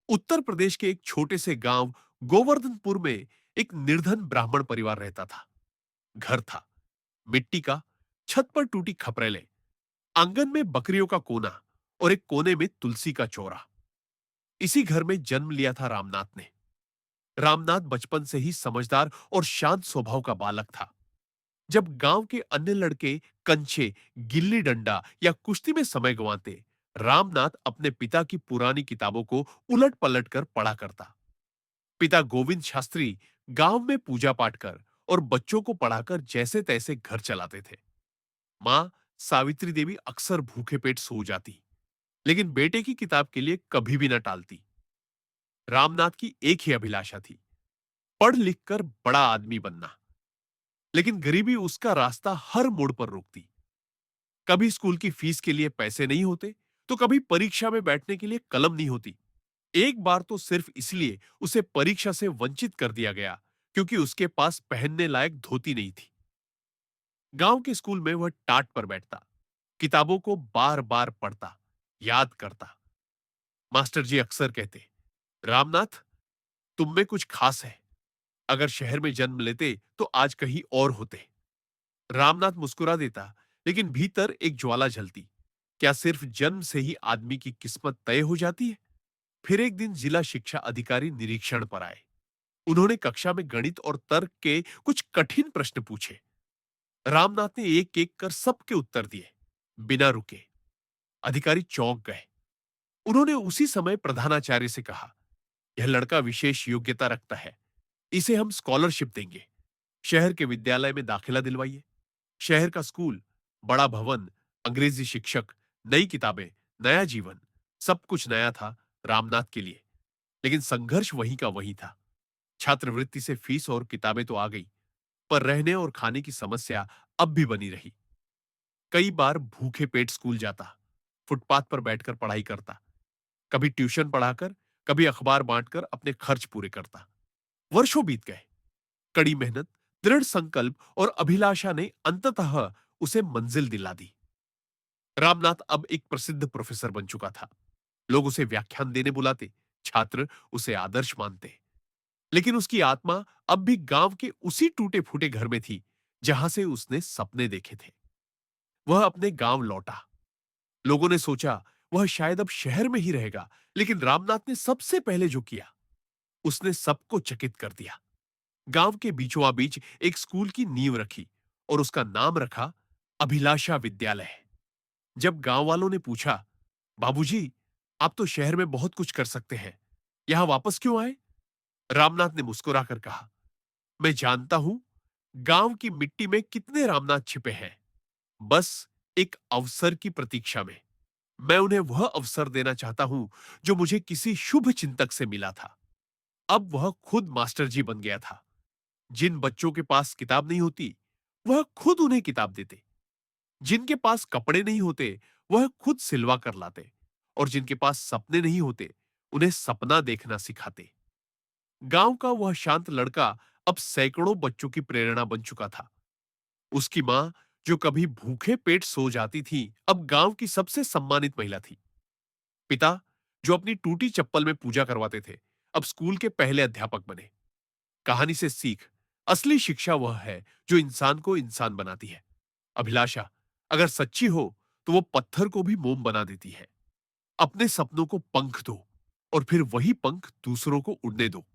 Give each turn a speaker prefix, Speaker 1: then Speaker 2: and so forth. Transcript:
Speaker 1: उत्तर प्रदेश के एक छोटे से गांव गोवर्धनपुर में एक निर्धन ब्राह्मण परिवार रहता था। घर था मिट्टी का, छत पर टूटी खपरेलें, आंगन में बकरियों का कोना और एक कोने में तुलसी का चौरा। इसी घर में जन्म लिया था रामनाथ ने। रामनाथ बचपन से ही समझदार और शांत स्वभाव का बालक था। जब गांव के अन्य लड़के कंचे, गिल्ली डंडा या कुश्ती में समय गंवाते, रामनाथ अपने पिता की पुरानी किताबों को उलट पलट कर पढ़ा करता। पिता गोविंद शास्त्री गांव में पूजा पाठ कर और बच्चों को पढ़ाकर जैसे तैसे घर चलाते थे। मां सावित्री देवी अक्सर भूखे पेट सो जाती, लेकिन बेटे की किताब के लिए कभी भी न टालती। रामनाथ की एक ही अभिलाषा थी, पढ़ लिख कर बड़ा आदमी बनना। लेकिन गरीबी उसका रास्ता हर मोड़ पर रोकती। कभी स्कूल की फीस के लिए पैसे नहीं होते, तो कभी परीक्षा में बैठने के लिए कलम नहीं होती। एक बार तो सिर्फ इसलिए उसे परीक्षा से वंचित कर दिया गया क्योंकि उसके पास पहनने लायक धोती नहीं थी। गांव के स्कूल में वह टाट पर बैठता, किताबों को बार बार पढ़ता, याद करता। मास्टर जी अक्सर कहते, रामनाथ, तुम में कुछ खास है। अगर शहर में जन्म लेते तो आज कहीं और होते। रामनाथ मुस्कुरा देता, लेकिन भीतर एक ज्वाला जलती। क्या सिर्फ जन्म से ही आदमी की किस्मत तय हो जाती है? फिर एक दिन जिला शिक्षा अधिकारी निरीक्षण पर आए। उन्होंने कक्षा में गणित और तर्क के कुछ कठिन प्रश्न पूछे। रामनाथ ने एक एक कर सबके उत्तर दिए, बिना रुके। अधिकारी चौंक गए। उन्होंने उसी समय प्रधानाचार्य से कहा, यह लड़का विशेष योग्यता रखता है, इसे हम स्कॉलरशिप देंगे। शहर के विद्यालय में दाखिला दिलवाइए। शहर का स्कूल, बड़ा भवन, अंग्रेजी शिक्षक, नई किताबें, नया जीवन, सब कुछ नया था रामनाथ के लिए। लेकिन संघर्ष वहीं का वहीं था। छात्रवृत्ति से फीस और किताबें तो आ गई, पर रहने और खाने की समस्या अब भी बनी रही। कई बार भूखे पेट स्कूल जाता, फुटपाथ पर बैठकर पढ़ाई करता, कभी ट्यूशन पढ़ाकर, कभी अखबार बांटकर अपने खर्च पूरे करता। वर्षों बीत गए। कड़ी मेहनत, दृढ़ संकल्प और अभिलाषा ने अंततः उसे मंजिल दिला दी। रामनाथ अब एक प्रसिद्ध प्रोफेसर बन चुका था। लोग उसे व्याख्यान देने बुलाते, छात्र उसे आदर्श मानते। लेकिन उसकी आत्मा अब भी गांव के उसी टूटे फूटे घर में थी, जहां से उसने सपने देखे थे। वह अपने गांव लौटा। लोगों ने सोचा वह शायद अब शहर में ही रहेगा, लेकिन रामनाथ ने सबसे पहले जो किया, उसने सबको चकित कर दिया। गांव के बीचों बीच एक स्कूल की नींव रखी और उसका नाम रखा अभिलाषा विद्यालय। जब गांव वालों ने पूछा, बाबूजी, आप तो शहर में बहुत कुछ कर सकते हैं, यहां वापस क्यों आए? रामनाथ ने मुस्कुराकर कहा, मैं जानता हूं गांव की मिट्टी में कितने रामनाथ छिपे हैं, बस एक अवसर की प्रतीक्षा में। मैं उन्हें वह अवसर देना चाहता हूं जो मुझे किसी शुभ चिंतक से मिला था। अब वह खुद मास्टर जी बन गया था। जिन बच्चों के पास किताब नहीं होती, वह खुद उन्हें किताब देते। जिनके पास कपड़े नहीं होते, वह खुद सिलवा कर लाते। और जिनके पास सपने नहीं होते, उन्हें सपना देखना सिखाते। गांव का वह शांत लड़का अब सैकड़ों बच्चों की प्रेरणा बन चुका था। उसकी मां, जो कभी भूखे पेट सो जाती थी, अब गांव की सबसे सम्मानित महिला थी। पिता, जो अपनी टूटी चप्पल में पूजा करवाते थे, अब स्कूल के पहले अध्यापक बने। कहानी से सीख, असली शिक्षा वह है जो इंसान को इंसान बनाती है। अभिलाषा अगर सच्ची हो, तो वो पत्थर को भी मोम बना देती है। अपने सपनों को पंख दो और फिर वही पंख दूसरों को उड़ने दो।